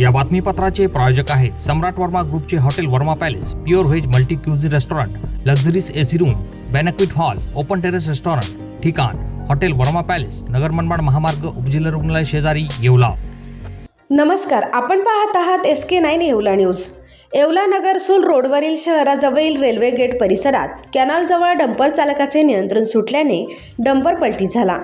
या बातमीपत्राचे प्रायोजक आहेत सम्राट वर्मा ग्रुपचे hotel Verma palace, pure veg multi cuisine restaurant, luxuries AC room, banquet hall, open terrace restaurant, ठिकाण हॉटेल वर्मा पॅलेस, नगर मनमाड महामार्ग, उपजिल्हा रुग्णालय शेजारी, येवला। नमस्कार, आपण पाहत आहात SK9 येवला न्यूज। येवला नगरसूल रोडवरील शहराजवळील रेल्वे गेट परिसरात कॅनॉलजवळ डंपर चालकाचे नियंत्रण सुटल्याने डंपर पलटी झाला।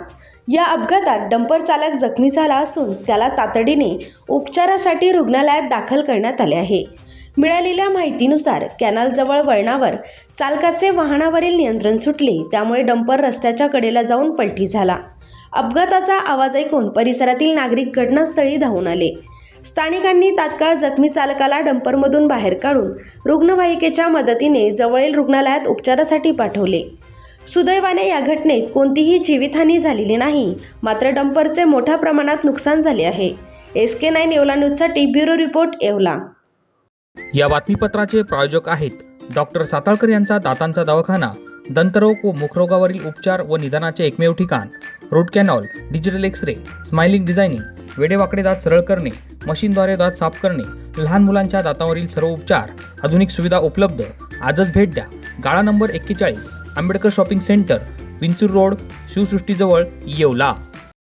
या अपघातात डंपर चालक जखमी झाला असून त्याला तातडीने उपचारासाठी रुग्णालयात दाखल करण्यात आले आहे। मिळालेल्या माहितीनुसार कॅनॉलजवळ वळणावर चालकाचे वाहनावरील नियंत्रण सुटले, त्यामुळे डंपर रस्त्याच्या कडेला जाऊन पलटी झाला। अपघाताचा आवाज ऐकून परिसरातील नागरिक घटनास्थळी धावून आले। स्थानिकांनी तात्काळ जखमी चालकाला डंपरमधून बाहेर काढून रुग्णवाहिकेच्या मदतीने जवळील रुग्णालयात उपचारासाठी पाठवले। सुदैवाने या घटनेत कोणतीही जीवितहानी झालेली नाही, मात्र डंपरचे मोठ्या प्रमाणात नुकसान झाले आहे। SK9 येवला न्यूजसाठी ब्युरो रिपोर्ट, येवला। या बातमीपत्राचे प्रायोजक आहेत डॉक्टर साताळकर यांचा दातांचा दवाखाना, दंतरोग व मुखरोगावरील उपचार व निदानाचे एकमेव ठिकाण, root canal, digital X-ray, smiling designing, वेडेवाकडे दात सरळ करणे, मशीनद्वारे दात साफ करणे, लहान मुलांच्या दातावरील सर्व उपचार, आधुनिक सुविधा उपलब्ध। आजच भेट द्या। गाळा number 41, Ambedkar shopping centre, Vinchur road, शिवसृष्टीजवळ, येवला।